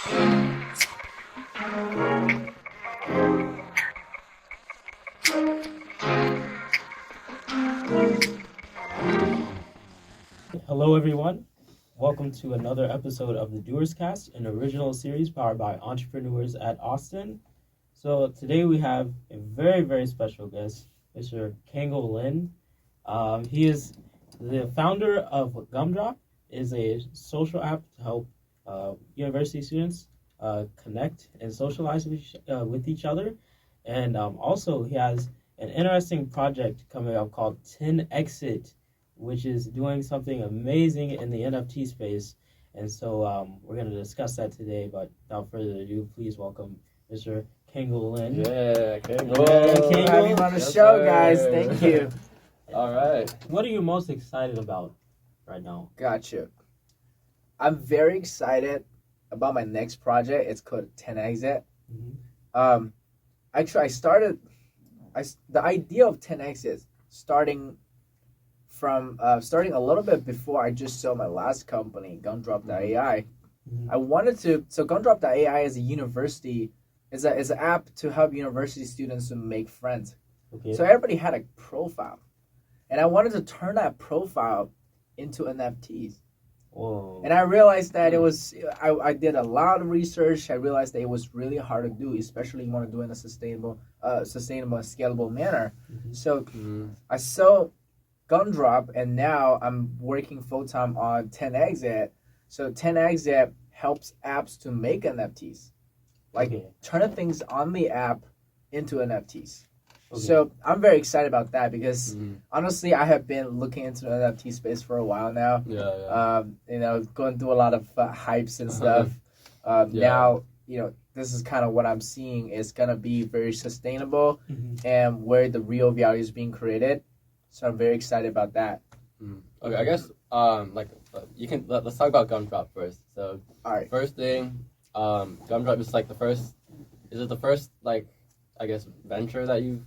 Hello, everyone. Welcome to another episode of the DoersCast, an original series powered by entrepreneurs at Austin. So today we have a very, very special guest, Mr. Kangle Lin. He is the founder of Gumdrop, is a social app to help university students connect and socialize with each other. And also he has an interesting project coming up called Tenx, which is doing something amazing in the NFT space. And so we're going to discuss that today. But without further ado, please welcome Mr. Kangle Lin. Yeah, Kangle. Kangle. Having me on the show, guys. Thank you. All right. What are you most excited about right now? Gotcha. I'm very excited about my next project. It's called Tenx. Mm-hmm. Actually, the idea of Tenx is starting a little bit before I just sold my last company, Gumdrop.ai. Mm-hmm. So Gumdrop.ai is a university, is an app to help university students to make friends. Okay. So everybody had a profile, and I wanted to turn that profile into NFTs. Whoa. And I realized that I did a lot of research. I realized that it was really hard to do, especially when you want to do it in a sustainable, scalable manner. Mm-hmm. So I sold Gumdrop, and now I'm working full-time on 10exit. So 10exit helps apps to make NFTs, turn things on the app into NFTs. Okay. So I'm very excited about that because honestly, I have been looking into the NFT space for a while now. Going through a lot of hypes and stuff. Now, this is kind of what I'm seeing is gonna be very sustainable and where the real value is being created. So I'm very excited about that. Okay, I guess you can let's talk about Gumdrop first. So, all right. First thing, Gumdrop is like the first. Is it the first venture that you've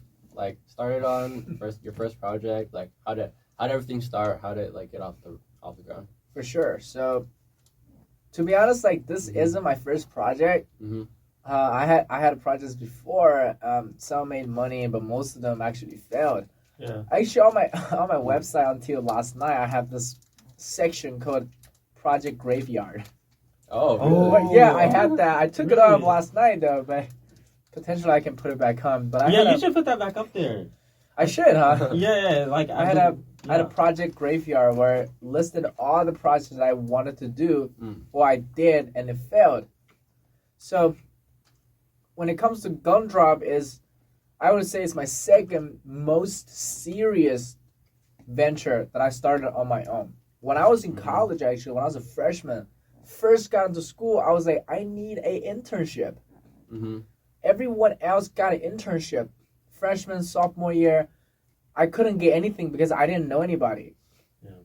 started on? Your first project? Like how did everything start? How did it get off the ground? For sure. So, to be honest, this isn't my first project. I had projects before. Some made money, but most of them actually failed. Yeah. Actually, on my website until last night, I have this section called Project Graveyard. Oh, really? But yeah, I had that. I took it off last night though, but potentially I can put it back on. But you should put that back up there. I should, huh? Yeah. I had a Project Graveyard where it listed all the projects that I wanted to do, or I did, and it failed. So when it comes to Gumdrop, I would say it's my second most serious venture that I started on my own. When I was in college, actually, when I was a freshman, first got into school, I was like, I need an internship. Everyone else got an internship. Freshman, sophomore year, I couldn't get anything because I didn't know anybody. Yeah.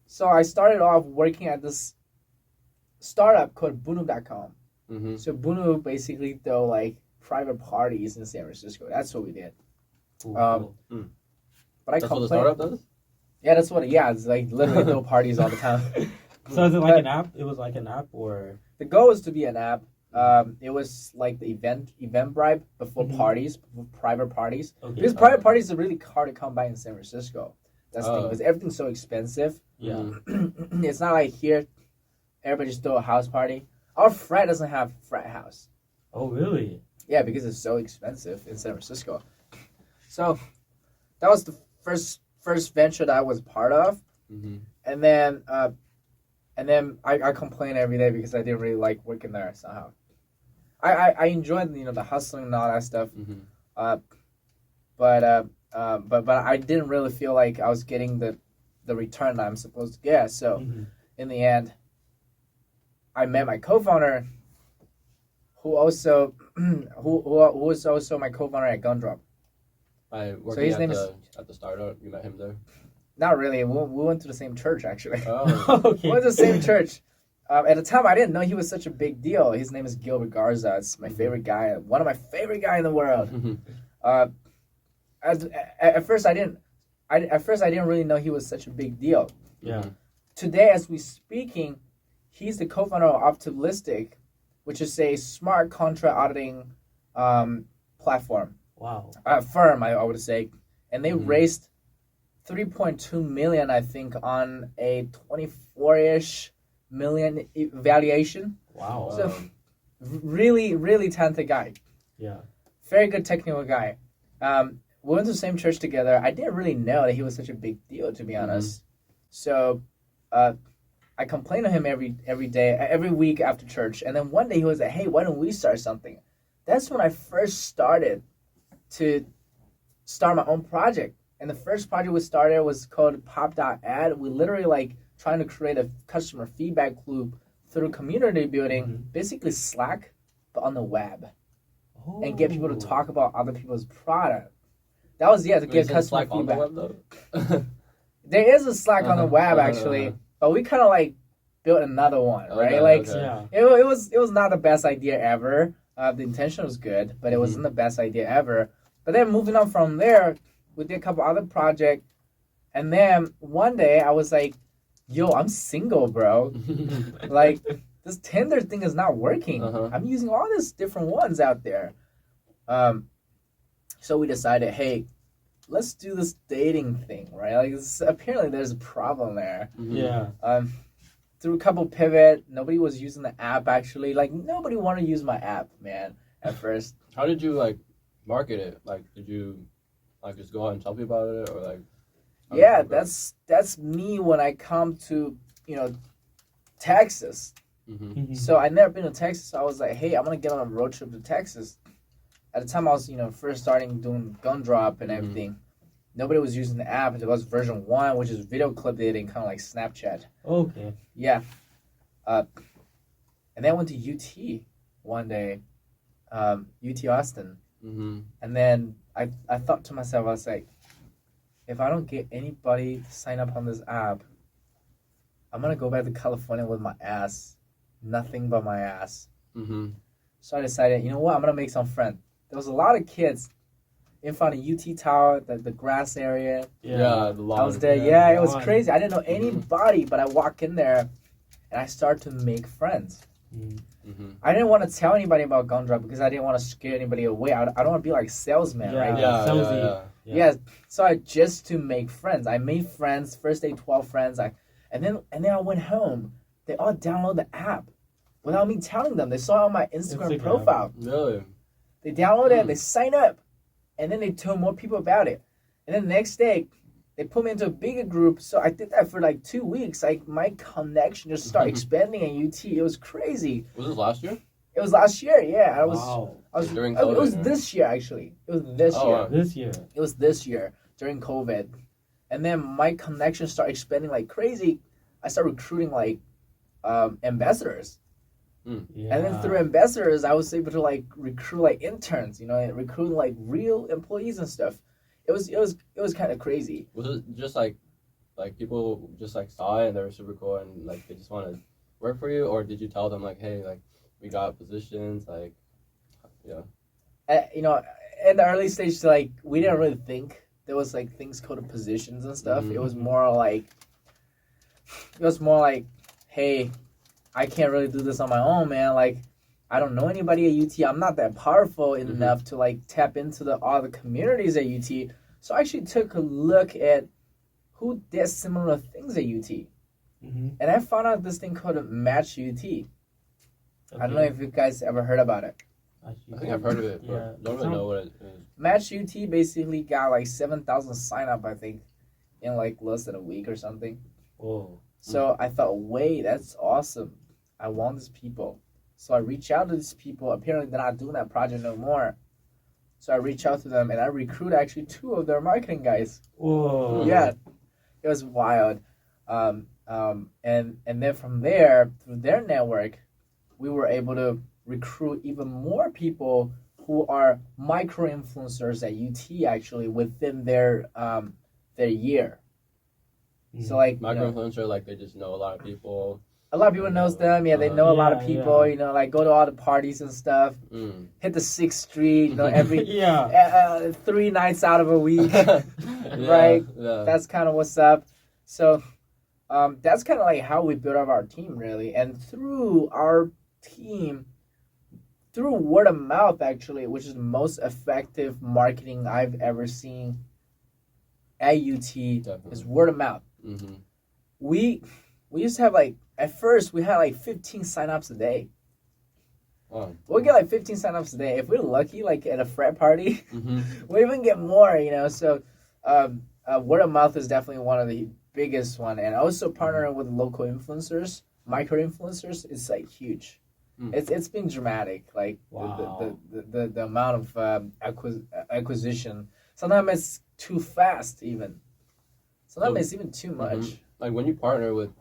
So I started off working at this startup called Bootstrapped.com. So Bootstrapped basically throw private parties in San Francisco. That's what we did. Cool. But that's what the startup does? Yeah, that's what it's literally throw parties all the time. So is it an app? It was like an app, or the goal was to be an app. It was like the event bribe before parties, before private parties. Okay. Because private parties are really hard to come by in San Francisco. That's the thing, because everything's so expensive. Yeah. It's not like here, everybody just throw a house party. Our frat doesn't have frat house. Oh, really? Yeah, because it's so expensive in San Francisco. So that was the first venture that I was part of. And then I complain every day because I didn't really like working there somehow. I enjoyed the hustling and all that stuff. But I didn't really feel like I was getting the return that I'm supposed to get. So in the end, I met my co-founder, who was also my co-founder at Gumdrop. So his name is at the startup. You met him there? Not really. We went to the same church, actually. Oh, okay. We went to the same church. At the time, I didn't know he was such a big deal. His name is Gilbert Garza. It's my favorite guy. One of my favorite guys in the world. At first, I didn't really know he was such a big deal. Yeah. Today, as we speaking, he's the co-founder of Optimistic, which is a smart contract auditing platform. Wow. Firm, I would say. And they Mhm. raised 3.2 million, I think, on a 24-ish million valuation. Wow. So, really, really talented guy. Yeah. Very good technical guy. We went to the same church together. I didn't really know that he was such a big deal, to be honest. So, I complained to him every day, every week after church. And then one day he was like, "Hey, why don't we start something?" That's when I first started to start my own project. And the first project we started was called Pop.ad. We literally like trying to create a customer feedback loop through community building, basically Slack, but on the web, and get people to talk about other people's product. That was to get customer Slack feedback. on the web though. There is a Slack on the web actually, but we kind of like built another one, right? Like Yeah. it was not the best idea ever. The intention was good, but it wasn't the best idea ever. But then moving on from there, we did a couple other projects, and then one day I was like, "Yo, I'm single, bro. Like this Tinder thing is not working. I'm using all these different ones out there." So we decided, hey, let's do this dating thing, right? Like apparently there's a problem there. Yeah. Through a couple pivot, nobody was using the app actually. Like nobody wanted to use my app, man, at first. How did you like market it? Like, did you like just go out and tell people about it, or like? Yeah, that's me when I come to Texas. So I never been to Texas. So I was like, hey, I'm gonna get on a road trip to Texas. At the time, I was first starting doing Gumdrop and everything. Nobody was using the app. It was version 1, which is video clip editing, kind of like Snapchat. Okay. Yeah. And then I went to UT one day, UT Austin. And then I thought to myself, I was like, if I don't get anybody to sign up on this app, I'm going to go back to California with my ass. Nothing but my ass. So I decided, you know what? I'm going to make some friends. There was a lot of kids in front of UT Tower, the grass area. Yeah, the lawn. I was there. Yeah, it was crazy. I didn't know anybody, but I walk in there and I start to make friends. I didn't want to tell anybody about Gumdrop because I didn't want to scare anybody away. I don't want to be like salesman, right? Yeah. So I just to make friends. I made friends. First day, 12 friends. And then I went home. They all download the app without me telling them. They saw it on my Instagram profile. Really? They downloaded it. They sign up, and then they told more people about it. And then the next day, they put me into a bigger group. So I did that for like 2 weeks. Like my connection just started expanding at UT. It was crazy. Was this last year? It was last year. Yeah, I was. Wow. I was during it COVID, was right? this year actually. It was this year. Wow. This year. It was this year during COVID, and then my connection started expanding like crazy. I started recruiting like ambassadors. Yeah. And then through ambassadors, I was able to like recruit like interns, and recruit like real employees and stuff. It was kind of crazy. Was it just like people just like saw it and they were super cool and like they just want to work for you, or did you tell them like, hey, like we got positions, like, yeah? In the early stage, like we didn't really think there was like things called positions and stuff. It was more like, hey, I can't really do this on my own, man. Like, I don't know anybody at UT. I'm not that powerful enough to like tap into all the communities at UT. So I actually took a look at who did similar things at UT, and I found out this thing called Match UT. I don't know if you guys ever heard about it. I think I've heard of it, but don't really know what it is. Match UT basically got like 7,000 sign up, I think, in like less than a week or something. Whoa. So I thought, wait, that's awesome. I want these people. So I reach out to these people. Apparently they're not doing that project no more. So I reach out to them and I recruit actually 2 of their marketing guys. Whoa. Yeah, it was wild. And then from there, through their network, we were able to recruit even more people who are micro influencers at UT actually within their year. So like Micro influencer, like they just know a lot of people. A lot of people knows them. Yeah, they know a lot of people. Yeah. Like go to all the parties and stuff. Hit the 6th Street. Every 3 nights out of a week. Right. Yeah. That's kind of what's up. So, that's kind of like how we built up our team, really. And through our team, through word of mouth, actually, which is the most effective marketing I've ever seen at UT. Definitely. Is word of mouth. Mm-hmm. We used to have like, at first we had like 15 signups a day. Wow. We'll get like 15 signups a day. If we're lucky, like at a frat party, Mm-hmm. we'll even get more, you know. So word of mouth is definitely one of the biggest one. And also partnering with local influencers, micro influencers, is like huge. It's been dramatic, like Wow. the amount of acquisition. Sometimes it's too fast, even. Sometimes it's even too much. Mm-hmm. Like when you partner with,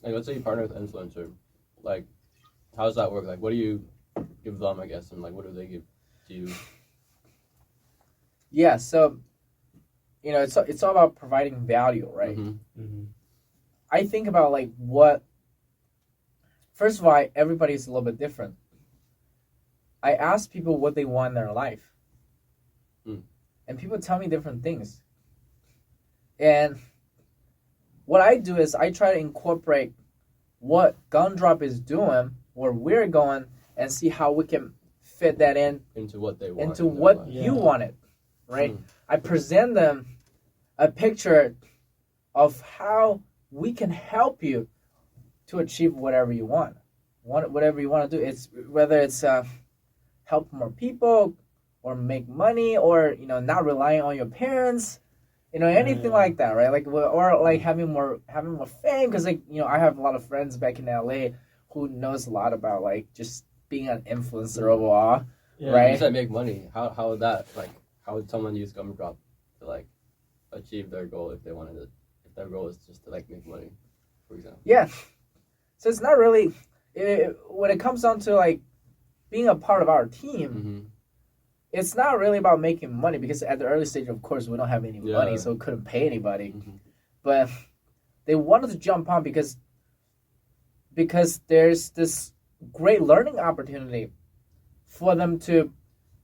like let's say you partner with an influencer, like how does that work? Like what do you give them, I guess, and like what do they give to you? Yeah, so you know, it's all about providing value, right? Mm-hmm. Mm-hmm. I think about like what. First of all, everybody's a little bit different. I ask people what they want in their life. And people tell me different things. And what I do is I try to incorporate what Gumdrop is doing, where we're going, and see how we can fit that in into what they want. into what you wanted, right? I present them a picture of how we can help you to achieve whatever you want, whatever you want to do. It's whether it's help more people, or make money, or you know, not relying on your parents, you know, anything like that, right? Like, or like having more fame, because like, you know, I have a lot of friends back in LA who knows a lot about like just being an influencer overall, right? You said make money. How would that, like, how would someone use Gumdrop to like achieve their goal if they wanted it? If their goal is just to like make money, for example. Yeah. So it's not really, when it comes down to like being a part of our team, it's not really about making money, because at the early stage, of course, we don't have any money, so we couldn't pay anybody. But they wanted to jump on because there's this great learning opportunity for them to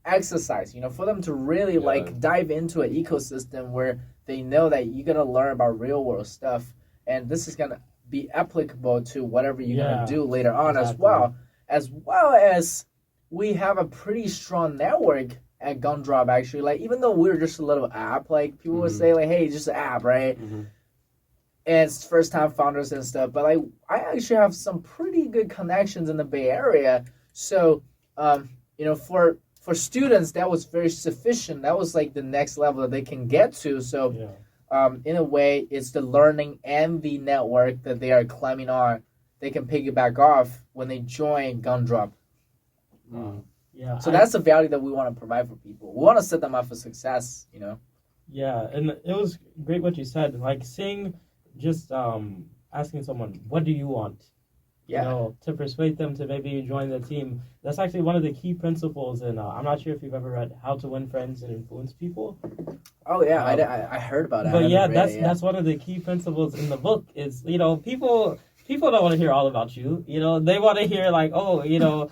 exercise, you know, for them to really like dive into an ecosystem where they know that you're going to learn about real world stuff, and this is going to be applicable to whatever you're going to do later on, as well as we have a pretty strong network at Gumdrop, actually. Like, even though we're just a little app, like people would say like, hey, just an app, right? And it's first time founders and stuff, but like I actually have some pretty good connections in the Bay Area. So you know, for students, that was very sufficient. That was like the next level that they can get to. So in a way, it's the learning and the network that they are climbing on. They can piggyback off when they join Gumdrop. Yeah. So that's the value that we want to provide for people. We want to set them up for success, you know? Yeah, and it was great what you said. Like saying, just asking someone, what do you want? You know, to persuade them to maybe join the team. That's actually one of the key principles. And I'm not sure if you've ever read How to Win Friends and Influence People. Oh yeah, I heard about that. But yeah, that's one of the key principles in the book. Is, you know, people don't want to hear all about you. You know, they want to hear like, oh, you know,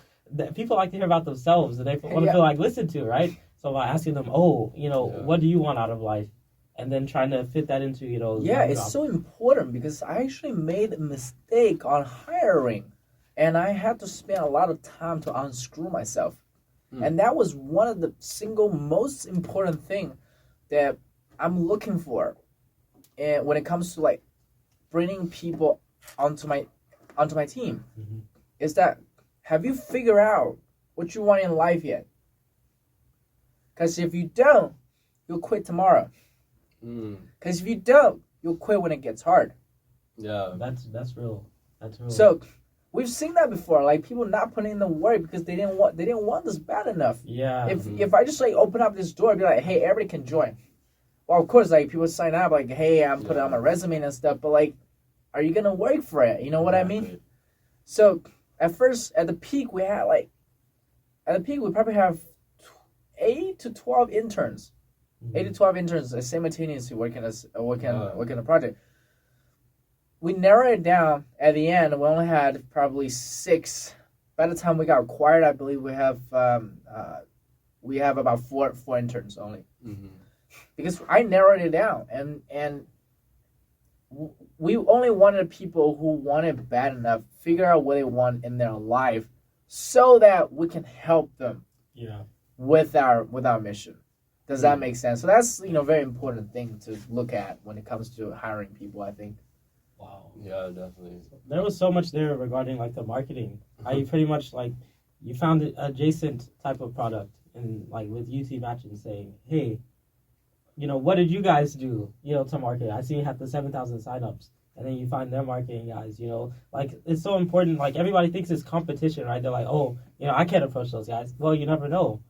people like to hear about themselves, and they want to feel like listened to, right? So by asking them, oh, you know, what do you want out of life? And then trying to fit that into, you know. Yeah, it's so important, because I actually made a mistake on hiring, and I had to spend a lot of time to unscrew myself. And that was one of the single most important thing that I'm looking for. And when it comes to like bringing people onto my team, is that, have you figured out what you want in life yet? Because if you don't, you'll quit tomorrow. Because if you don't, you'll quit when it gets hard. Yeah, that's real. That's real. So we've seen that before, like people not putting in the work because they didn't want this bad enough. Yeah. If I just like open up this door and be like, hey, everybody can join. Well, of course, like people sign up like, hey, I'm putting on my resume and stuff, but like, are you gonna work for it? You know what I mean? So at first, at the peak, we probably have 8 to 12 interns. 8 to 12 interns simultaneously working on a project. We narrowed it down at the end. We only had probably 6. By the time we got acquired, I believe we have about four interns only. Because I narrowed it down, and we only wanted people who wanted bad enough, figure out what they want in their life, so that we can help them Yeah. with our mission. Does that make sense? So that's very important thing to look at when it comes to hiring people, I think. Wow. Yeah, definitely. There was so much there regarding like the marketing. How you pretty much like you found an adjacent type of product and like with YouTube Matching saying, hey, what did you guys do, to market? I see you have the 7,000 signups. And then you find their marketing guys, like it's so important. Like everybody thinks it's competition, right? They're like, oh, I can't approach those guys. Well, you never know,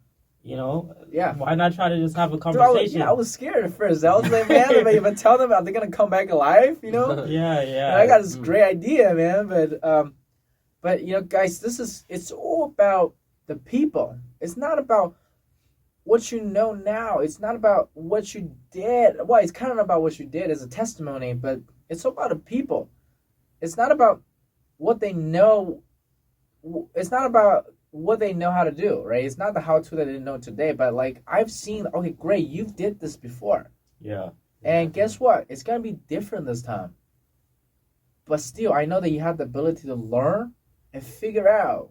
Yeah. Why not try to just have a Dude, conversation? I was scared at first. I was like, man, if I tell them, are they gonna come back alive? Yeah. And I got this great idea, man. But guys, it's all about the people. It's not about what you know now. It's not about what you did. Well, it's kind of about what you did as a testimony, but it's all about the people. It's not about what they know. It's not about what they know how to do, right? It's not the how-to that they know today, but like I've seen, okay, great, you did this before. Yeah. And guess what? It's going to be different this time. But still, I know that you have the ability to learn and figure out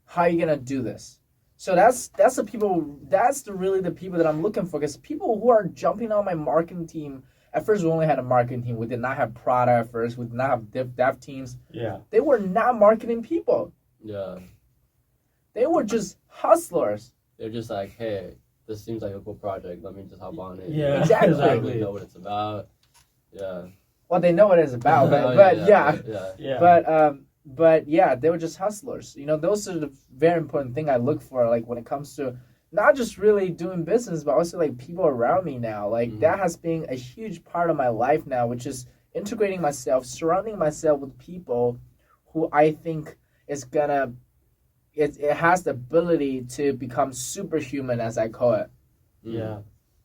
how you're going to do this. So that's the people, really the people that I'm looking for, because people who are jumping on my marketing team. At first, we only had a marketing team. We did not have product at first. We did not have dev teams. Yeah. They were not marketing people. Yeah. They were just hustlers. They're just like, hey, this seems like a cool project. Let me just hop on it. Yeah, exactly. I don't really know what it's about. Yeah. Well, they know what it's about, but yeah, they were just hustlers. Those are the very important thing I look for, like when it comes to not just really doing business, but also like people around me now. Like that has been a huge part of my life now, which is integrating myself, surrounding myself with people who I think is gonna. It has the ability to become superhuman, as I call it. Yeah.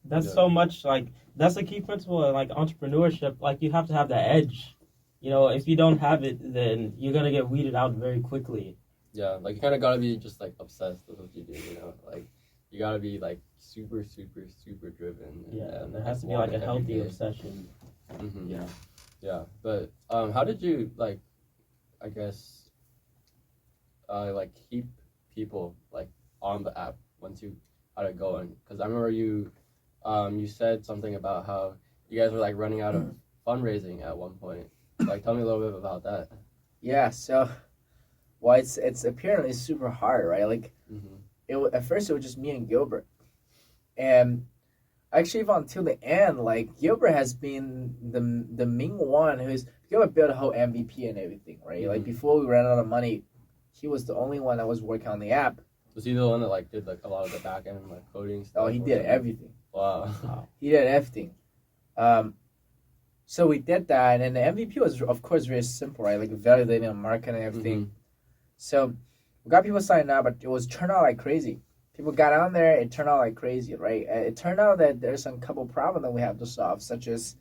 That's so much, like, that's the key principle in, like, entrepreneurship. Like, you have to have the edge. If you don't have it, then you're going to get weeded out very quickly. Yeah, like, you kind of got to be just, like, obsessed with what you do, Like, you got to be, like, super, super, super driven. Yeah, there has to be, like, a healthy obsession. Mm-hmm. Yeah. Yeah, but how did you, like, I guess... like keep people like on the app once you got it going? Because I remember you said something about how you guys were like running out of fundraising at one point. Like, tell me a little bit about that. Yeah, so well, it's apparently super hard, right? Like at first it was just me and Gilbert, and actually even until the end, like Gilbert has been the main one who's Gilbert built a whole MVP and everything, right? Like before we ran out of money, he was the only one that was working on the app. Was he the one that like did like a lot of the back end like coding stuff? Oh, he did everything. Wow. He did everything. So we did that, and the MVP was of course very simple, right? Like validating and marketing and everything. So we got people signing up, but it was turned out like crazy. People got on there, it turned out like crazy, right? It turned out that there's some couple problems that we have to solve, such as,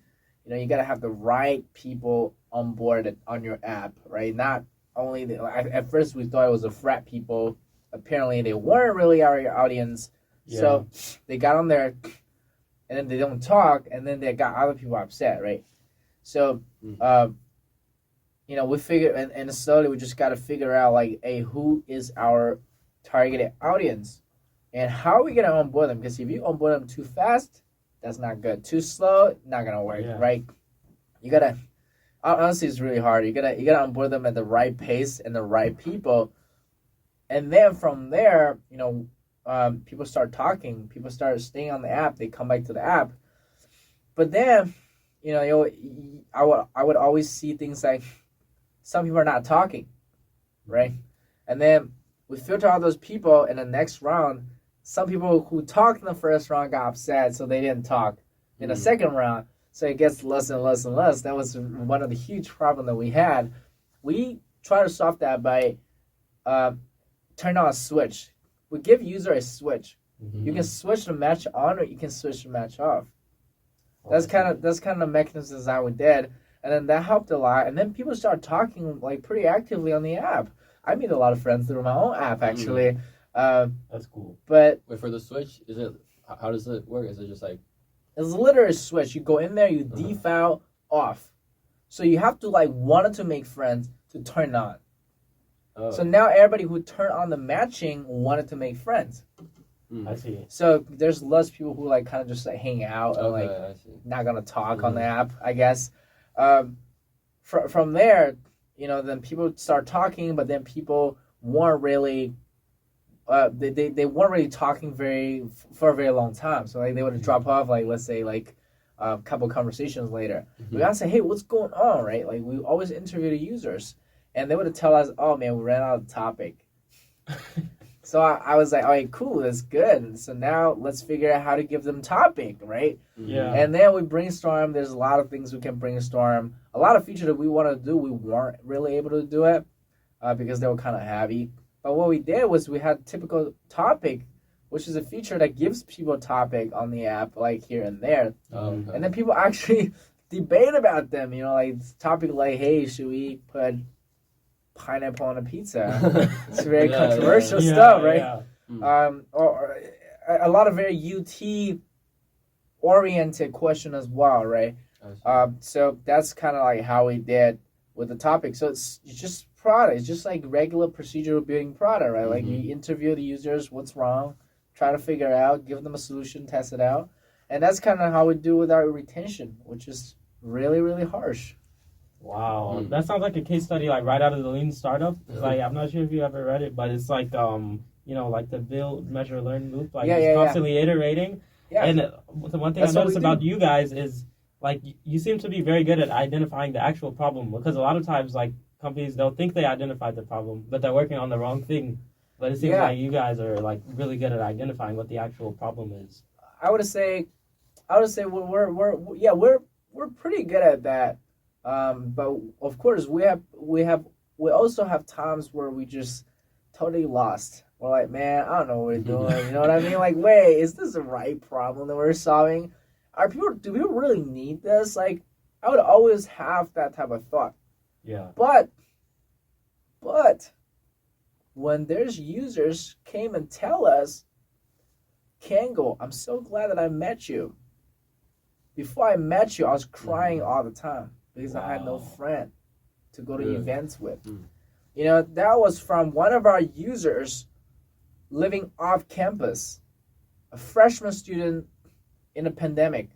you gotta have the right people on board on your app, right? Not only at first we thought it was the frat people. Apparently they weren't really our audience. Yeah. So they got on there, and then they don't talk, and then they got other people upset, right? So, we figured, and slowly we just got to figure out, like, hey, who is our targeted audience? And how are we going to onboard them? Because if you onboard them too fast, that's not good. Too slow, not going to work, right? You got to, honestly, it's really hard. You gotta onboard them at the right pace and the right people. And then from there, people start talking. People start staying on the app. They come back to the app. But then, I would always see things like some people are not talking, right? And then we filter out those people in the next round. Some people who talked in the first round got upset, so they didn't talk in the second round. So it gets less and less and less. That was one of the huge problems that we had. We try to solve that by turn on a switch. We give user a switch. You can switch the match on, or you can switch the match off. That's kind of the mechanism design we did, and then that helped a lot. And then people start talking like pretty actively on the app. I made a lot of friends through my own app actually. That's cool. But wait, for the switch, how does it work? Is it just like it's literally a switch? You go in there, you default off. So you have to like want to make friends to turn on. Oh. So now everybody who turned on the matching wanted to make friends. I see. So there's less people who like kind of just like hang out and like I see. not gonna talk on the app, I guess. From there, you know, then people start talking, but then people weren't really, they weren't really talking for a very long time. So like they would drop off, like let's say like a couple conversations later. We gotta say, hey, what's going on, right? Like we always interview the users, and they would tell us, oh man, we ran out of topic. So I was like, all right, cool, that's good. So now let's figure out how to give them topic, right? Yeah. And then we brainstorm. There's a lot of things we can brainstorm. A lot of features that we want to do, we weren't really able to do it because they were kind of heavy. But what we did was we had typical topic, which is a feature that gives people a topic on the app, like here and there. Okay. And then people actually debate about them. You know, like topic like, hey, should we put pineapple on a pizza? It's very controversial stuff, right? Or a lot of very UT oriented question as well, right? So that's kind of like how we did with the topic. So it's just product. It's just like regular procedural building product, right? Like we interview the users, what's wrong, try to figure it out, give them a solution, test it out. And that's kind of how we do with our retention, which is really, really harsh. Wow, that sounds like a case study, like right out of the Lean startup. Like I'm not sure if you ever read it, but it's like you know, like the build, measure, learn loop, like it's constantly iterating. Yeah. And the one thing I noticed about you guys is like you seem to be very good at identifying the actual problem, because a lot of times like companies, they'll think they identified the problem, but they're working on the wrong thing. But it seems like you guys are like really good at identifying what the actual problem is. I would say we're pretty good at that. But of course we also have times where we just totally lost. We're like, man, I don't know what we're doing. You know what I mean? Like, wait, is this the right problem that we're solving? Do people really need this? Like, I would always have that type of thought. Yeah. But when there's users came and tell us, Kangle, I'm so glad that I met you. Before I met you, I was crying all the time because I had no friend to go to events with. You know, that was from one of our users living off campus, a freshman student in a pandemic.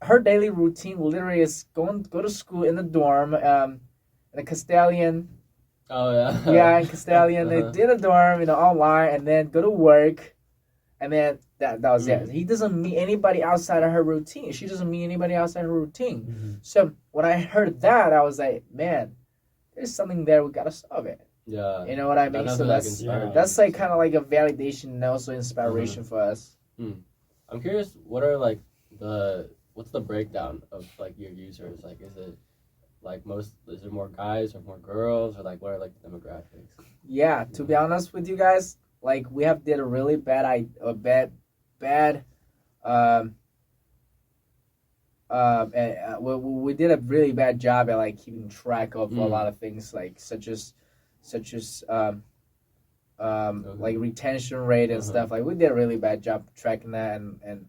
Her daily routine literally is go to school in the dorm, in a Castellian. Oh, yeah. Yeah, in Castellian. They did a dorm, you know, online, and then go to work. And then that was it. He doesn't meet anybody outside of her routine. She doesn't meet anybody outside her routine. So when I heard that, I was like, man, there's something there. We got to solve it. Yeah. You know what I mean? So that's like kind of like a validation and also inspiration for us. I'm curious, what's the breakdown of like your users? Like, is it more guys or more girls, or like what are like the demographics? Yeah, to be honest with you guys, like we did a really bad we did a really bad job at like keeping track of a lot of things, like such as like retention rate and stuff. Like we did a really bad job tracking that, and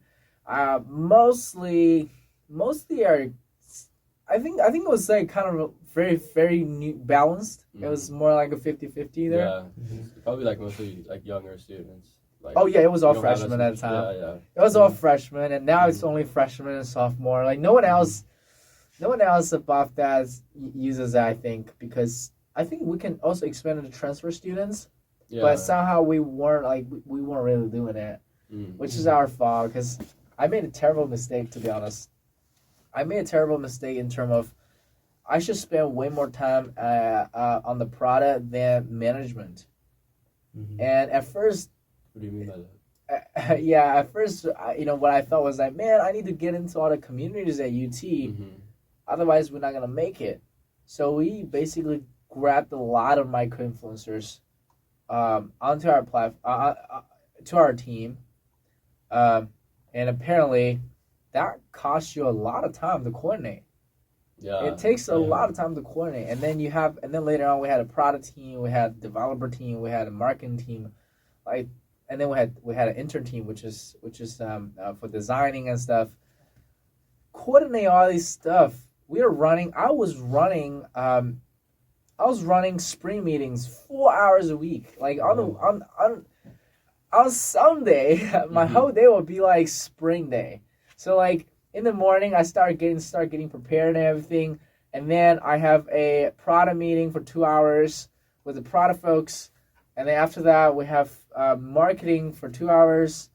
mostly are. I think it was like kind of very, very balanced. It was more like a 50-50 there. Yeah, probably like mostly like younger students. Like, it was all freshmen at the time. Yeah. It was all freshmen, and now it's only freshmen and sophomore. Like no one else above that uses that, I think, because I think we can also expand it to transfer students. Yeah. But somehow we weren't really doing it, which is our fault, because I made a terrible mistake, to be honest. I made a terrible mistake in terms of I should spend way more time on the product than management. And at first, what do you mean by that? At first, what I thought was like, man, I need to get into all the communities at UT. Otherwise, we're not going to make it. So we basically grabbed a lot of micro-influencers onto our platform, to our team. And apparently, that costs you a lot of time to coordinate. Yeah. It takes a lot of time to coordinate. And then later on we had a product team, we had a developer team, we had a marketing team, and then we had an intern team which is for designing and stuff. Coordinate all these stuff. I was running I was running sprint meetings 4 hours a week. Like on Sunday, my whole day would be like spring day. So like in the morning, I start getting prepared and everything, and then I have a product meeting for 2 hours with the product folks, and then after that we have marketing for 2 hours,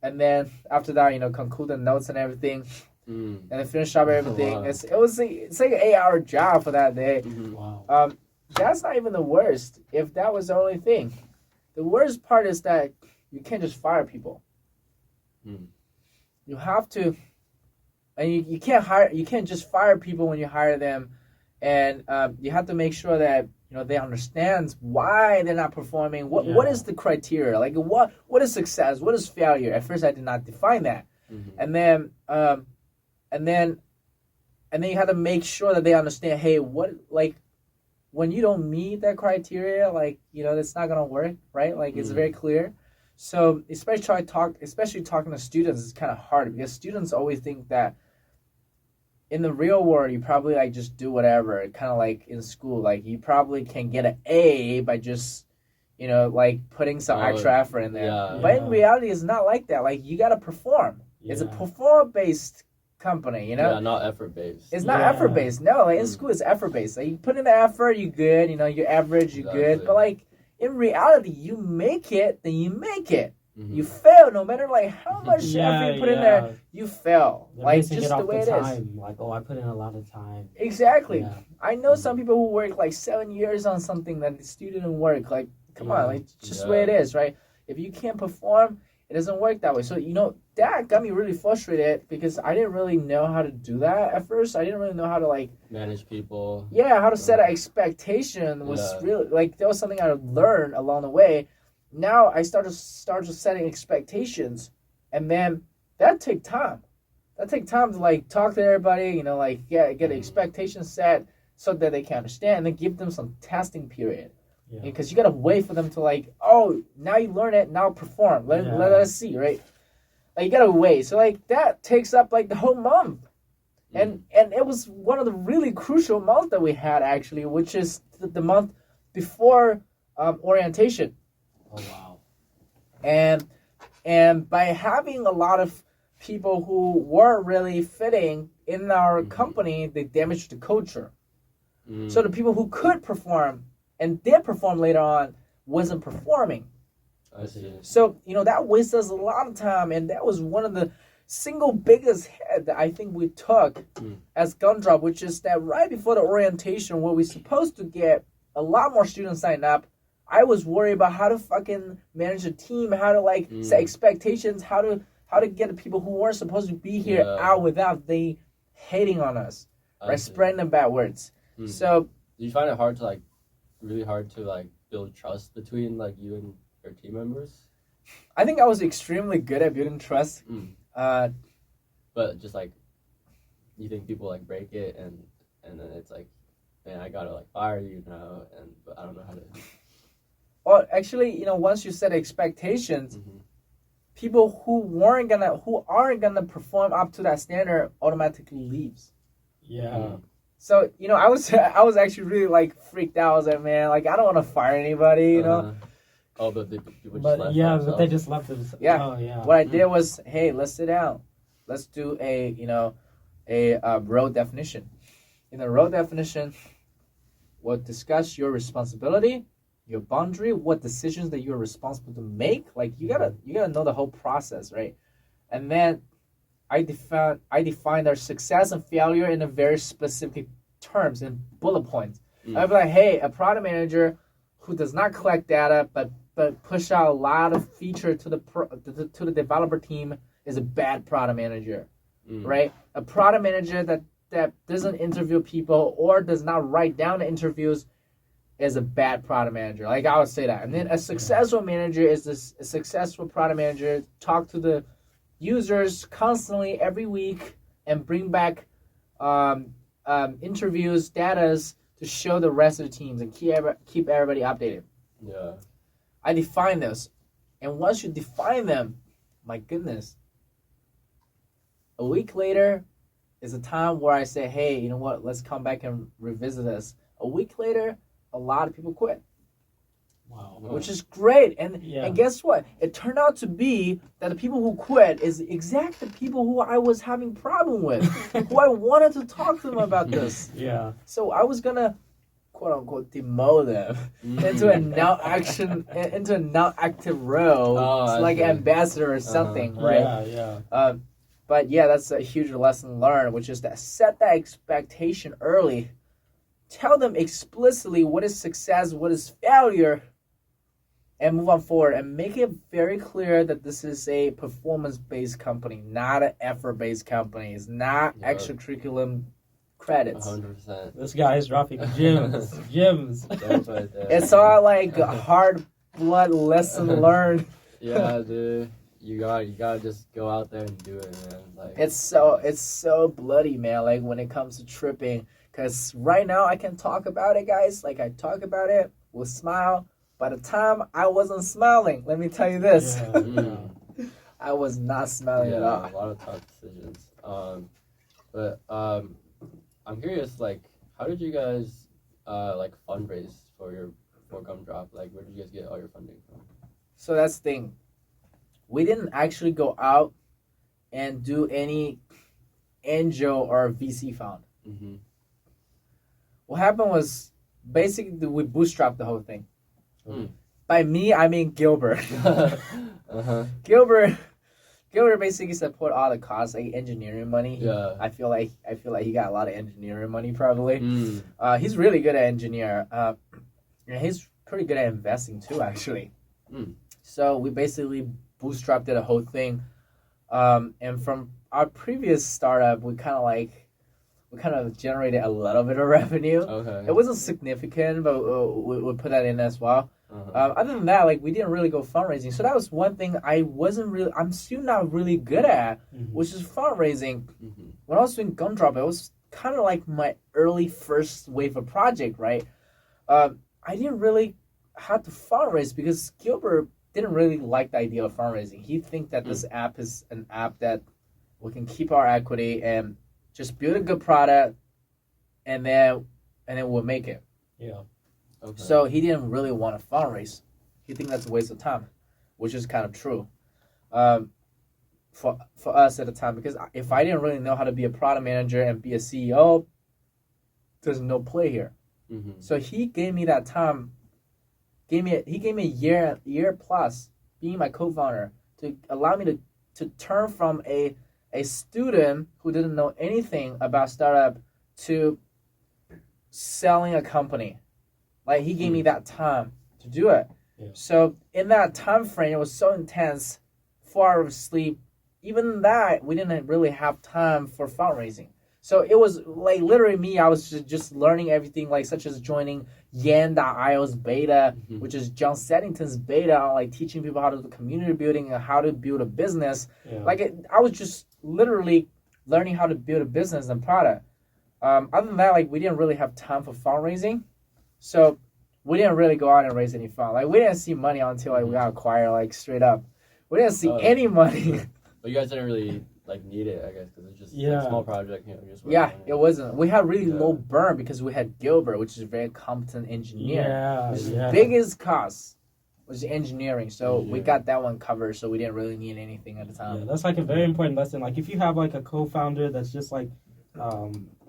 and then after that, conclude the notes and everything, and then finish up everything. Wow. It's like an 8-hour job for that day. Wow. That's not even the worst. If that was the only thing, the worst part is that you can't just fire people. You have to, and you can't just fire people when you hire them, and you have to make sure that they understand why they're not performing. What is the criteria? Like what is success? What is failure? At first, I did not define that, and then you have to make sure that they understand. Hey, when you don't meet that criteria, it's not gonna work, right? Like it's very clear. So especially talking to students is kind of hard because students always think that in the real world you probably just do whatever, kind of like in school, like you probably can get an A by just putting some extra effort in there. Yeah. But in reality, it's not like that. Like you gotta perform. Yeah. It's a perform-based company, Yeah, not effort-based. It's not effort-based. No, in school it's effort-based. Like you put in the effort, you good. You're average, you good. But in reality, you make it, then you make it. You fail no matter how much effort you put in there. You fail. They're Just the way it is. I put in a lot of time. Exactly. Yeah. I know some people who work 7 years on something that still didn't work. Come on, just the way it is, right? If you can't perform, it doesn't work that way. So that got me really frustrated because I didn't really know how to do that at first. I didn't really know how to manage people. Yeah, how to set an expectation was really there was something I learned along the way. Now I started setting expectations, and then that take time. That take time to talk to everybody. Get expectations set so that they can understand, and then give them some testing period. Yeah. Because you gotta wait for them to oh, now you learn it, now perform. Let us see, right? You gotta wait. So that takes up the whole month. And it was one of the really crucial months that we had actually, which is the month before orientation. Oh wow. And by having a lot of people who weren't really fitting in our company, they damaged the culture. So the people who could perform and did perform later on wasn't performing. I see. So, that wastes us a lot of time, and that was one of the single biggest hit that I think we took as Gumdrop, which is that right before the orientation where we're supposed to get a lot more students signed up, I was worried about how to fucking manage a team, how to set expectations, how to get the people who weren't supposed to be here out without they hating on us, right? Spreading the bad words. So, do you find it hard to really hard to build trust between you and your team members? I think I was extremely good at building trust. But just you think people break it and then it's man, I gotta fire you now, but I don't know how to. Well, actually, once you set expectations, people who aren't gonna perform up to that standard automatically leaves. Yeah. So I was actually really freaked out. I was like, man, I don't want to fire anybody, Oh, but people just left. But they just left themselves. Yeah. Oh, yeah. What I did was, hey, let's sit down. Let's do a role definition. In the role definition, we'll discuss your responsibility, your boundary, what decisions that you're responsible to make. You gotta know the whole process, right? And then I define their success and failure in a very specific terms in bullet points. I'd be like, hey, a product manager who does not collect data but push out a lot of feature to the developer team is a bad product manager, right? A product manager that doesn't interview people or does not write down the interviews is a bad product manager. I would say that. And then a successful manager is a successful product manager. Talk to the users constantly every week and bring back interviews, data to show the rest of the teams and keep everybody updated. Yeah. I define those. And once you define them, my goodness, a week later is a time where I say, hey, you know what, let's come back and revisit this. A week later, a lot of people quit. Wow. Which is great. And Yeah. and guess what? It turned out to be that the people who quit is exactly the people who I was having problem with, who I wanted to talk to them about this. Yeah. So I was gonna, quote unquote, demote them into a into a now active role, Oh, like see. ambassador or something, right? Yeah. But yeah, that's a huge lesson learned, which is that set that expectation early. Tell them explicitly what is success, what is failure, and move on forward. And make it very clear that this is a performance-based company, not an effort-based company. It's not extracurricular credits. 100%. This guy is dropping gems. Gems. That's right there. It's all like hard blood lesson learned. Yeah, dude. You gotta just go out there and do it, man. Like It's so bloody, man. Like when it comes to tripping, because right now I can talk about it, guys. Like I talk about it with smile. By the time I wasn't smiling, let me tell you this, I was not smiling at all. a lot of tough decisions. But I'm curious, like, how did you guys like fundraise for Gumdrop? Like, where did you guys get all your funding from? So that's the thing. We didn't actually go out and do any angel or VC fund. Mm-hmm. What happened was basically we bootstrapped the whole thing. Mm. By me, I mean Gilbert. Uh-huh. Gilbert basically support all the costs, like engineering money. Yeah. I feel like he got a lot of engineering money probably. Mm. He's really good at engineer. And he's pretty good at investing too, actually. Mm. So we basically bootstrapped the whole thing. And from our previous startup, we kind of generated a little bit of revenue. Okay. It wasn't significant, but we put that in as well. Uh-huh. Other than that, like we didn't really go fundraising. So that was one thing I'm still not really good at, which is fundraising. Mm-hmm. When I was doing Gumdrop, it was kind of like my early first wave of project, right? I didn't really have to fundraise because Gilbert didn't really like the idea of fundraising. He think that this app is an app that we can keep our equity and just build a good product, and then we'll make it. Yeah. Okay. So he didn't really want to fundraise. He think that's a waste of time, which is kind of true. For us at the time, because if I didn't really know how to be a product manager and be a CEO, there's no play here. Mm-hmm. So he gave me that time. He gave me a year plus being my co-founder to allow me to turn from a student who didn't know anything about startup to selling a company. Like he gave me that time to do it. Yeah. So in that time frame, it was so intense, 4 hours of sleep. Even that, we didn't really have time for fundraising. So it was like literally me. I was just learning everything, like such as joining Yan.io's beta, which is John Seddington's beta on like teaching people how to do community building and how to build a business. Yeah. I was just literally learning how to build a business and product. Other than that, like we didn't really have time for fundraising, so we didn't really go out and raise any fund. Like we didn't see money until like we got acquired. Like straight up, we didn't see any money. But you guys didn't really like need it, I guess, because it's just like, a small project. You know, just it wasn't. We had really low burn because we had Gilbert, which is a very competent engineer. Yeah. Biggest cost was engineering, so we got that one covered. So we didn't really need anything at the time. Yeah, that's like a very important lesson. Like if you have like a co-founder that's just like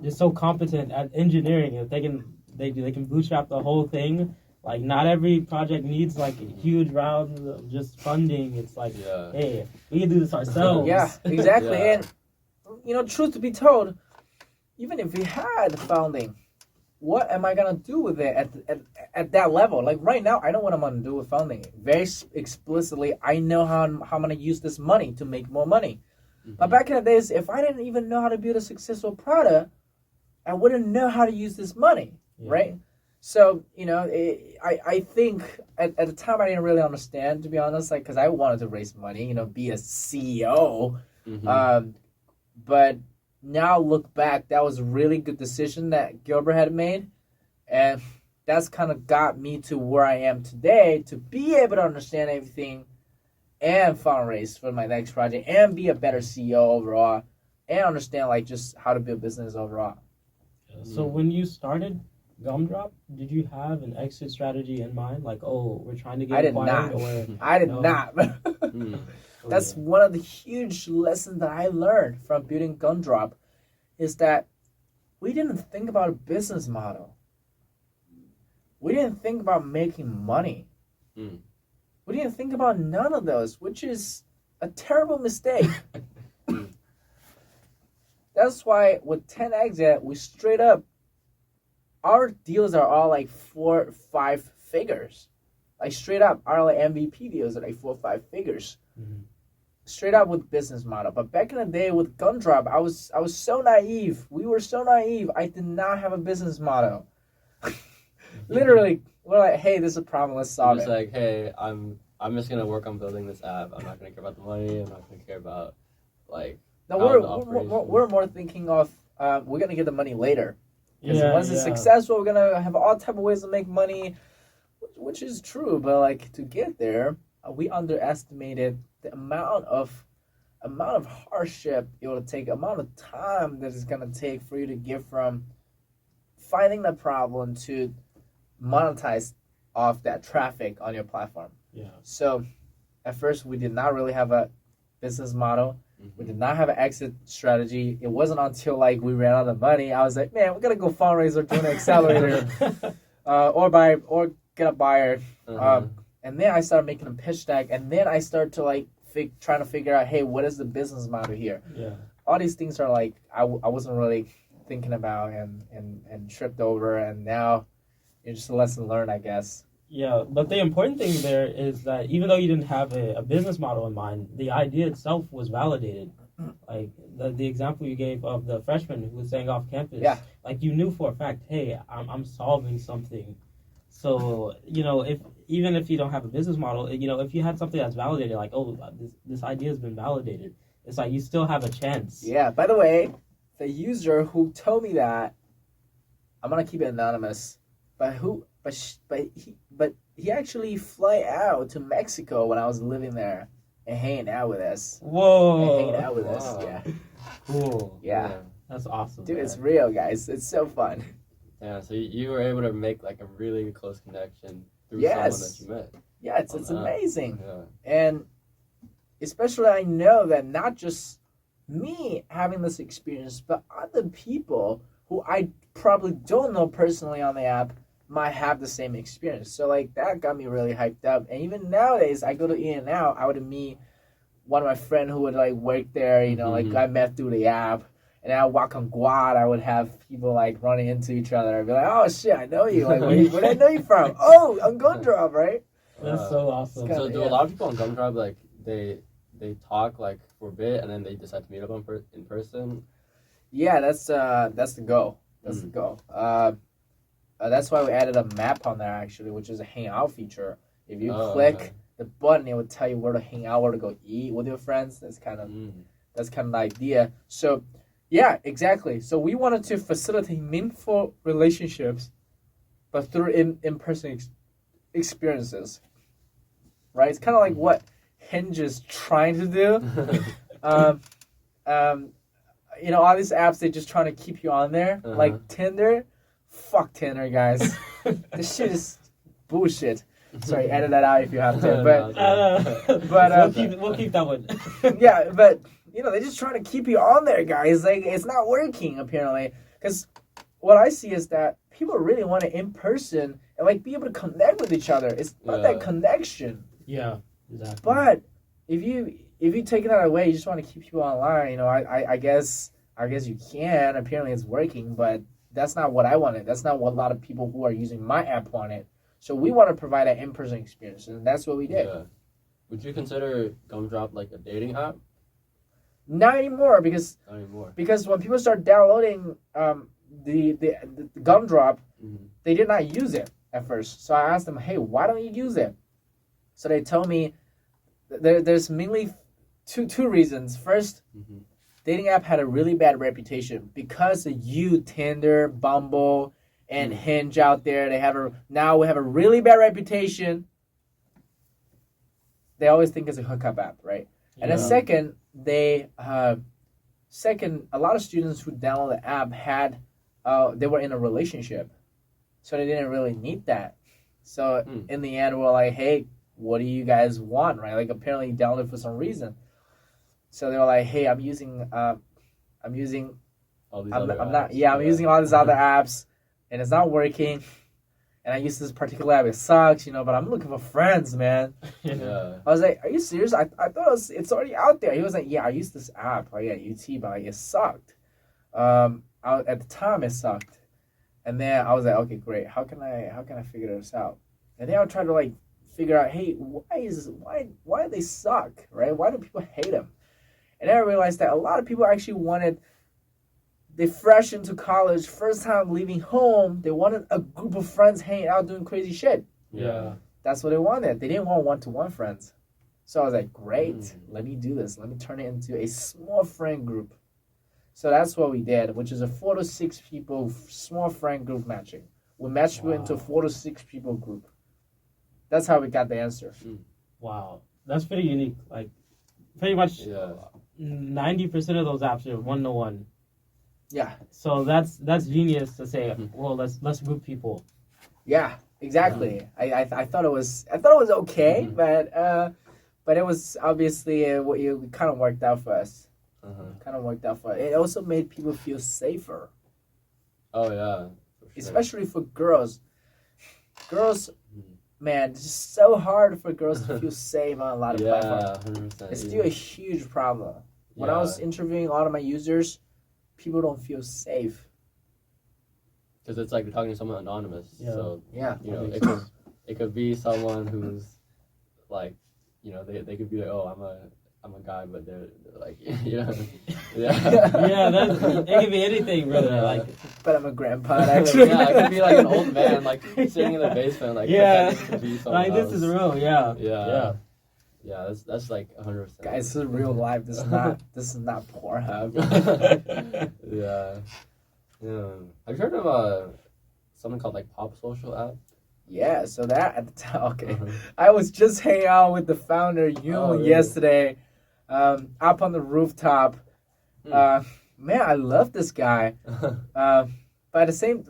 just so competent at engineering, if they can bootstrap the whole thing. Like not every project needs like a huge round of just funding. It's like, hey, we can do this ourselves. Yeah, exactly. And truth to be told, even if we had funding, what am I gonna do with it at that level? Like right now, I know what I'm gonna do with funding. Very explicitly, I know how I'm gonna use this money to make more money. Mm-hmm. But back in the days, if I didn't even know how to build a successful product, I wouldn't know how to use this money, right? So, I think at the time I didn't really understand, to be honest, like, because I wanted to raise money, be a CEO. Mm-hmm. But now look back, that was a really good decision that Gilbert had made. And that's kind of got me to where I am today to be able to understand everything and fundraise for my next project and be a better CEO overall and understand, like, just how to build business overall. So when you started, Gumdrop, did you have an exit strategy in mind? Like, oh, we're trying to get I did acquired, not. or I did no? not. Mm. That's one of the huge lessons that I learned from building Gumdrop is that we didn't think about a business model. We didn't think about making money. Mm. We didn't think about none of those, which is a terrible mistake. That's why with Tenx, we straight up, our deals are all like 4, 5 figures. Like straight up, our like MVP deals are like 4, 5 figures. Mhm. Straight up with business model. But back in the day with Gumdrop, I was so naive. We were so naive. I did not have a business model. Literally, we're like, hey, this is a problem. Let's solve Just it. like, hey, I'm just gonna work on building this app. I'm not gonna care about the money. I'm not gonna care about like. No, how the we're more thinking of we're gonna get the money later. Because Yeah, once it's successful, we're gonna have all type of ways to make money, which is true. But like to get there, we underestimated the amount of hardship it will take, amount of time that it's gonna take for you to get from finding the problem to monetize off that traffic on your platform. Yeah. So at first we did not really have a business model. We did not have an exit strategy. It wasn't until like we ran out of money, I was like, man, we're gonna go fundraise or join an accelerator, or get a buyer. And then I started making a pitch deck, and then I started to like trying to figure out, hey, what is the business model here? Yeah. All these things are like I wasn't really thinking about and tripped over, and now it's just a lesson learned, I guess. Yeah, but the important thing there is that even though you didn't have a business model in mind, the idea itself was validated. Like the example you gave of the freshman who was staying off campus, Yeah. like you knew for a fact, hey, I'm solving something. So, if even if you don't have a business model, if you had something that's validated, like, oh, this idea has been validated, it's like you still have a chance. Yeah, by the way, the user who told me that, I'm gonna keep it anonymous, but he actually fly out to Mexico when I was living there and hanging out with us. Whoa. And hanging out with us, Wow. yeah. Cool. Yeah. That's awesome. Dude, man. it's real, guys. It's so fun. Yeah, so you were able to make like a really close connection through Yes. someone that you met. Yeah, it's on that. amazing. Yeah. And especially I know that not just me having this experience, but other people who I probably don't know personally on the app might have the same experience. So like that got me really hyped up. And even nowadays, I go to In-N-Out, I would meet one of my friends who would like work there, like I met through the app. And I walk on Guad, I would have people like running into each other. I'd be like, oh shit, I know you. Like, where did I know you from? Oh, on Gumdrop, right? That's so awesome. It's So kinda- do a lot of people on Gumdrop like they talk like for a bit and then they decide to meet up in person? Yeah, that's the goal. That's the goal. That's why we added a map on there actually, which is a hangout feature. If you click the button, it will tell you where to hang out, where to go eat with your friends. That's kind of the idea. So, yeah, exactly. So we wanted to facilitate meaningful relationships, but through in-person experiences. Right? It's kind of like what Hinge is trying to do. All these apps, they're just trying to keep you on there. Like Tinder. Fuck Tinder, guys. This shit is bullshit. Sorry, edit that out if you have to. But we'll keep that one. yeah, but they're just trying to keep you on there, guys. Like it's not working apparently. Because what I see is that people really want it in person and like be able to connect with each other. It's not that connection. Yeah, exactly. But if you take that away, you just want to keep people online. I guess you can. Apparently, it's working, but that's not what I wanted. That's not what a lot of people who are using my app wanted. So we want to provide an in-person experience, and that's what we did. Yeah. Would you consider Gumdrop like a dating app? Not anymore, because when people start downloading the Gumdrop, they did not use it at first. So I asked them, hey, why don't you use it? So they told me there's mainly two reasons. First, dating app had a really bad reputation because of Tinder, Bumble, and Hinge out there. Now we have a really bad reputation. They always think it's a hookup app, right? Yeah. And then second, a lot of students who download the app they were in a relationship. So they didn't really need that. So in the end, we're like, hey, what do you guys want, right? Like apparently you downloaded for some reason. So they were like, hey, I'm using all these I'm other not apps. yeah, I'm using all these other apps and it's not working. And I use this particular app, it sucks, but I'm looking for friends, man. Yeah. I was like, are you serious? I thought it's already out there. He was like, yeah, I used this app like at UT, but like it sucked. At the time it sucked. And then I was like, okay, great. How can I figure this out? And then I would try to like figure out, hey, why do they suck, right? Why do people hate them? And then I realized that a lot of people actually they fresh into college, first time leaving home, they wanted a group of friends hanging out doing crazy shit. Yeah. That's what they wanted. They didn't want one-to-one friends. So I was like, great, let me do this. Let me turn it into a small friend group. So that's what we did, which is a 4 to 6 people small friend group matching. We matched people into a 4 to 6 people group. That's how we got the answer. Wow, that's pretty unique. Like, pretty much 90% of those apps are 1-to-1. Yeah. So that's genius to say. Well, let's group people. Yeah, exactly. I thought it was okay, but it was obviously it kind of worked out for us. Kind of worked out for us. It also made people feel safer. Oh yeah. For sure. Especially for girls. Girls, man, it's just so hard for girls to feel safe on a lot of platforms. 100%. It's still a huge problem. When I was interviewing a lot of my users, people don't feel safe. Because it's like you're talking to someone anonymous. Yeah. So yeah, it could be someone who's like, they could be like, oh, I'm a guy, but they're like, yeah. It could be anything, brother. Like, but I'm a grandpa. Actually, it could be like an old man, like sitting in the basement, like to be like else. This is real, yeah. Yeah, that's like 100%. Guys, this is real life. This is not Pornhub. Yeah. Have you heard of something called like Pop Social app? Yeah, so that at the time, okay. I was just hanging out with the founder, Yoon, yesterday, up on the rooftop. Man, I love this guy. But at the same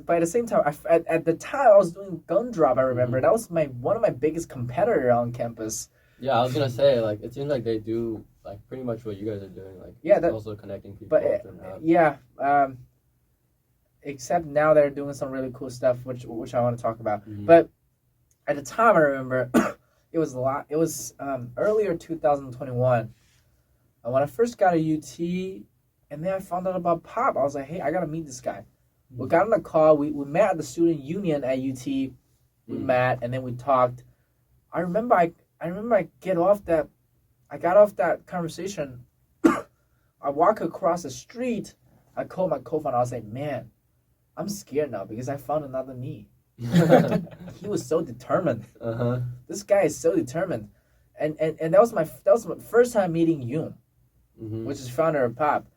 time, at the time I was doing Gumdrop. I remember that was one of my biggest competitors on campus. Yeah, I was gonna say, like, it seems like they do like pretty much what you guys are doing, like also connecting people. But except now they're doing some really cool stuff, which I want to talk about. But at the time, I remember it was earlier 2021 when I first got a UT, and then I found out about Pop. I was like, hey, I gotta meet this guy. We got on the call. We met at the student union at UT. We met, and then we talked. I remember I got off that conversation. I walk across the street. I called my co-founder. I was like, man, I'm scared now because I found another me. He was so determined. This guy is so determined. And that was my first time meeting Yoon, which is founder of Pop.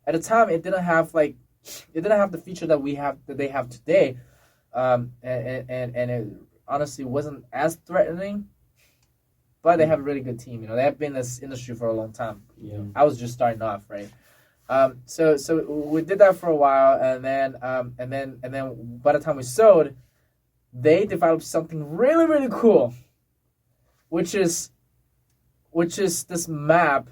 At the time, it didn't have the feature that they have today, and it honestly wasn't as threatening. But they have a really good team. They have been in this industry for a long time. Yeah. I was just starting off, right? So we did that for a while, and then by the time we sold, they developed something really, really cool, which is this map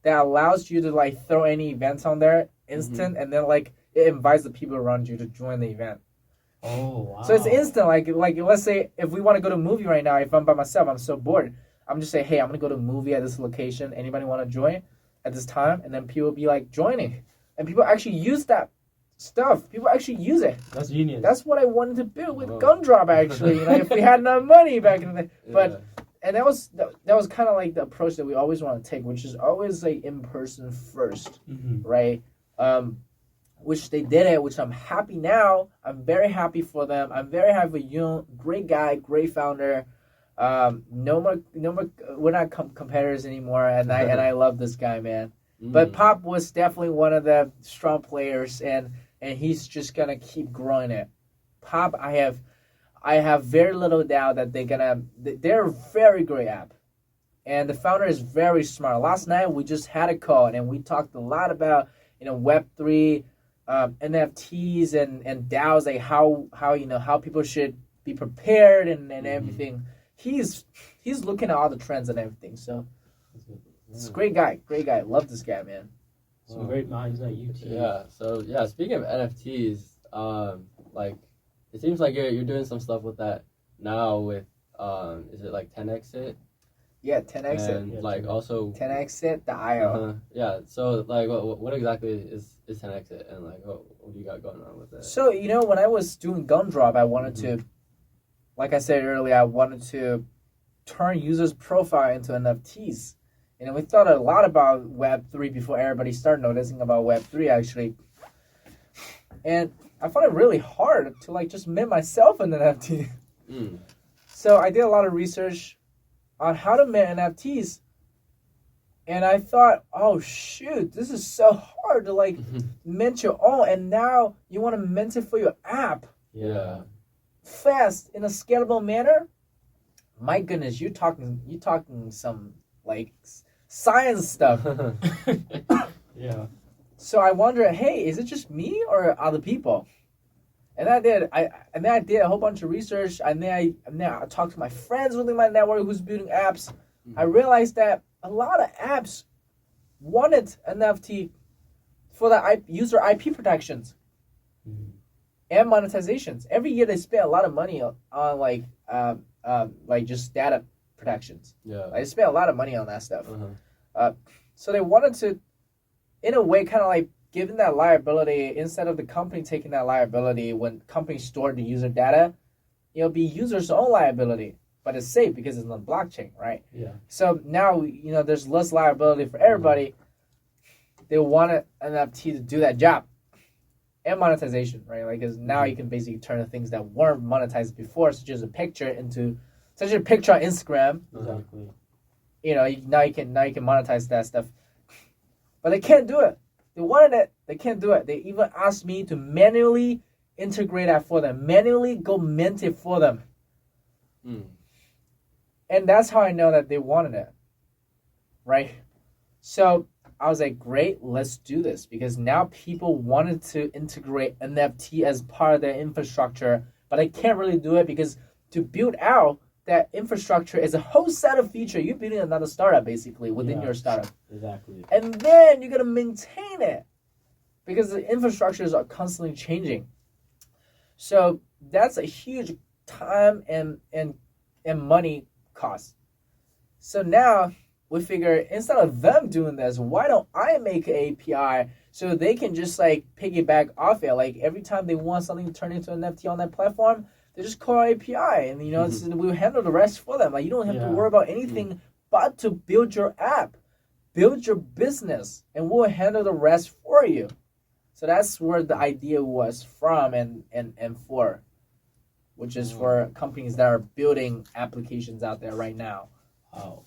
that allows you to like throw any events on there instant, and then like it invites the people around you to join the event. Oh wow! So it's instant. Like let's say if we want to go to a movie right now, if I'm by myself, I'm so bored. I'm just say, hey, I'm gonna go to a movie at this location. Anybody want to join at this time? And then people will be like joining, and people actually use that stuff. People actually use it. That's genius. That's what I wanted to build with Gumdrop. Actually, if we had enough money back in the day, but. And that was kind of like the approach that we always want to take, which is always like in person first, right? Which they did it, which I'm happy now. I'm very happy for them. I'm very happy for Yoon. Great guy, great founder. No more. We're not competitors anymore, and I love this guy, man. But Pop was definitely one of the strong players, and he's just gonna keep growing it. Pop, I have very little doubt that they're a very great app. And the founder is very smart. Last night we just had a call and we talked a lot about Web3, NFTs and DAOs, like how people should be prepared and everything. He's looking at all the trends and everything. So it's a great guy. Love this guy, man. Some great minds at UT. Yeah. So yeah, speaking of NFTs, like it seems like you're doing some stuff with that now. With is it like Tenx it? Yeah, Tenx it. And like also Tenx it.io. Yeah. So like, what exactly is Tenx it, and like what do you got going on with it? So when I was doing Gumdrop, I wanted to, like I said earlier, I wanted to turn users' profile into NFTs. We thought a lot about Web3 before everybody started noticing about Web3 actually. And I found it really hard to like just mint myself an NFT. So I did a lot of research on how to mint NFTs. And I thought, oh shoot, this is so hard to like mint your own. And now you want to mint it for your app. Yeah. Fast in a scalable manner. My goodness, you talking some like science stuff. Yeah. So I wonder, hey, is it just me or other people? And I did a whole bunch of research, and then I talked to my friends within my network who's building apps. I realized that a lot of apps wanted NFT for the user IP protections and monetizations. Every year they spend a lot of money on like just data protections. Yeah. They spend a lot of money on that stuff. So they wanted to, in a way, kind of like giving that liability, instead of the company taking that liability when companies store the user data, it'll be users' own liability, but it's safe because it's on blockchain, right? Yeah. So now, there's less liability for everybody. They wanted an NFT to do that job. And monetization, right? Like, because now you can basically turn the things that weren't monetized before, such as a picture on Instagram. Exactly. Now you can monetize that stuff. But they can't do it. They wanted it. They can't do it. They even asked me to manually integrate that for them, manually go mint it for them. And that's how I know that they wanted it, right? So I was like, great, let's do this, because now people wanted to integrate NFT as part of their infrastructure, but I can't really do it because to build out that infrastructure is a whole set of features. You're building another startup basically within your startup. Exactly. And then you got to maintain it because the infrastructures are constantly changing. So that's a huge time and money cost. So now we figure, instead of them doing this, why don't I make an API so they can just like piggyback off it? Like every time they want something to turn into an NFT on that platform, they just call API, and we'll handle the rest for them. Like you don't have to worry about anything but to build your app, build your business, and we'll handle the rest for you. So that's where the idea was from and for, which is for companies that are building applications out there right now. Wow.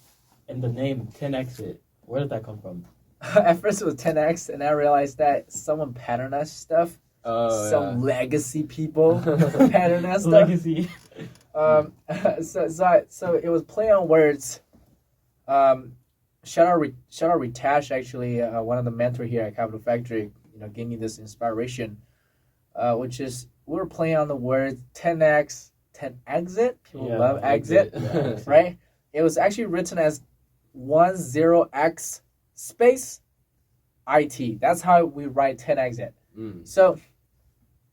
And the name 10X, where did that come from? At first it was 10X, and I realized that someone patterned that stuff. Legacy people pattern that stuff. Legacy. So it was play on words. Shout out Ritash, actually, one of the mentor here at Capital Factory. Gave me this inspiration, which is we were playing on the words 10x, 10 exit. People love exit, right? It was actually written as 10x space IT. That's how we write 10 exit. So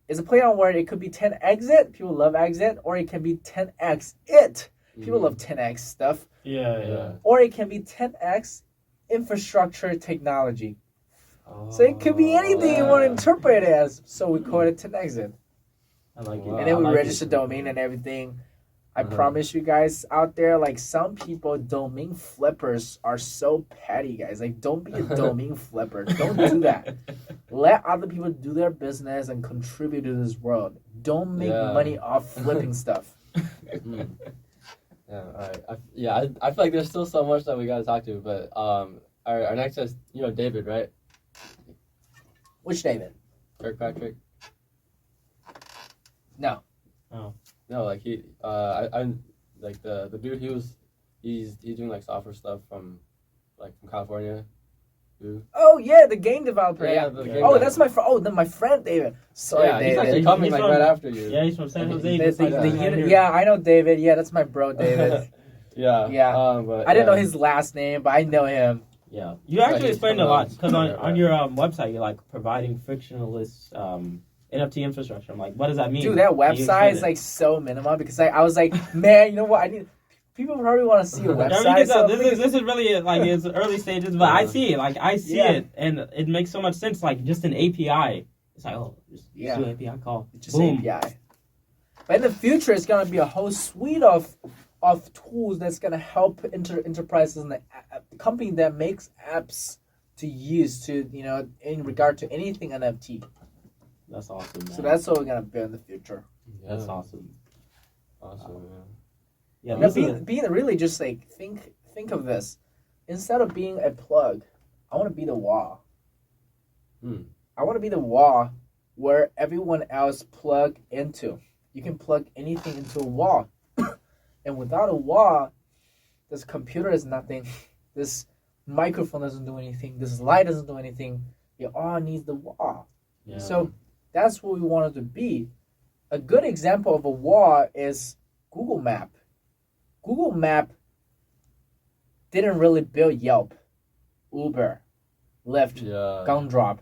it's a play on word. It could be 10 exit. People love exit, or it can be 10x it. People love 10x stuff. Yeah. Or it can be 10x infrastructure technology. So it could be anything you want to interpret it as. So we call it 10 exit. I like it. And then we register domain and everything. I promise you guys out there, like some people, domain flippers are so petty, guys. Like, don't be a domain flipper. Don't do that. Let other people do their business and contribute to this world. Don't make money off flipping stuff. Yeah, all right. I feel like there's still so much that we gotta talk to, but our next is David, right? Which David? Kirkpatrick. No. Oh. No, like I'm like the dude. He's doing like software stuff from California. Oh yeah, the game developer. Yeah, Yeah. the Yeah. game Oh, guy. that's my friend. Oh, then my friend David. Sorry, Yeah, he's David. actually coming He's like from- right after you. Yeah, he's from San Jose. The- just the- like the right uni- here. yeah, I know David. Yeah, that's my bro, David. Yeah. Yeah. But, I didn't know yeah. his last name, but I know him. Yeah, you actually he's explained a coming lot on. because Yeah, on your website you're like providing frictionless NFT infrastructure. I'm like, what does that mean? Dude, that Can you explain website is it? like so minimal because I was like, man, you know what? I need. People probably want to see a Yeah, website. because, so this is really like it's early stages, but I see it. Like I see Yeah. it, and it makes so much sense. Like just an API. It's like just Yeah. do an API call. just Boom. API. But in the future, it's gonna be a whole suite of tools that's gonna help enterprises and the company that makes apps to use to in regard to anything NFT. That's awesome. Man. So that's what we're gonna build in the future. Yeah. that's awesome. Awesome, man. Yeah, You know, this is- being really just like think of this. Instead of being a plug, I want to be the wall. I want to be the wall where everyone else plug into. You can plug anything into a wall. And without a wall, this computer is nothing. This microphone doesn't do anything. This light doesn't do anything. It all needs the wall. yeah. So that's what we wanted to be. A good example of a wall is Google Map. Google Map didn't really build Yelp, Uber, Lyft, Yeah. Gumdrop,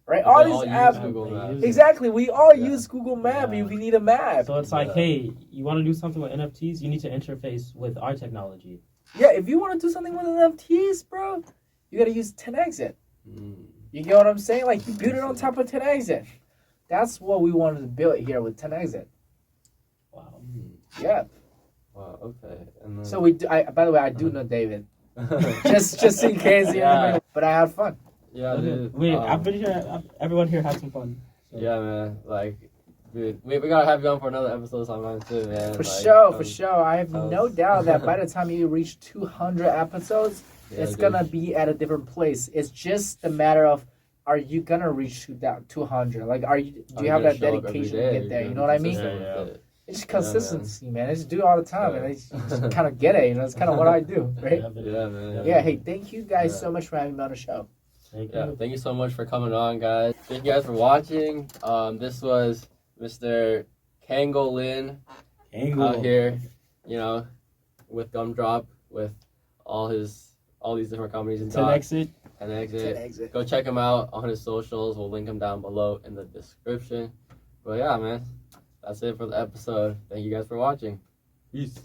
right? But All they these use apps. Google They Maps. use it. Exactly. We all Yeah. use Google Map Yeah. if we need a map. So it's like, Yeah. hey, you want to do something with NFTs? You need to interface with our technology. Yeah, if you want to do something with NFTs, bro, you got to use Tenexit. Mm. You get what I'm saying? Like, you build it on top of Tenexit. That's what we wanted to build here with Tenexit. Wow. Yeah. Wow. Okay. And then... So we do, by the way, I do know David. just in case, you Yeah. know. But I had fun. Yeah, dude. Wait, I've been here. Everyone here had some fun. So. Yeah, man. Like, dude, we gotta have you on for another episode sometime too, man. For Like, sure, um, for sure. I have that no was- doubt that by the time you reach 200 episodes, yeah, it's dude. gonna be at a different place. It's just a matter of, are you gonna reach 200? Like, do I'm you have gonna that show up every dedication day, to get there? you're You gonna know what I be mean? consistent Yeah, with it. It's just Yeah, man. consistency, man. I just do it all the time, Yeah. and I just kind of get it. You know, it's kind of what I do, right? Yeah, man. Yeah. Hey, thank you guys Yeah. so much for having me on the show. Thank Yeah, you. thank you so much for coming on, guys. Thank you guys for watching. This was Mr. Kangle Lin out here, you know, with Gumdrop, with all these different companies and Tenexit. and exit. Exit. Go check him out on his socials. We'll link him down below in the description. But yeah, man, that's it for the episode. Thank you guys for watching. Peace.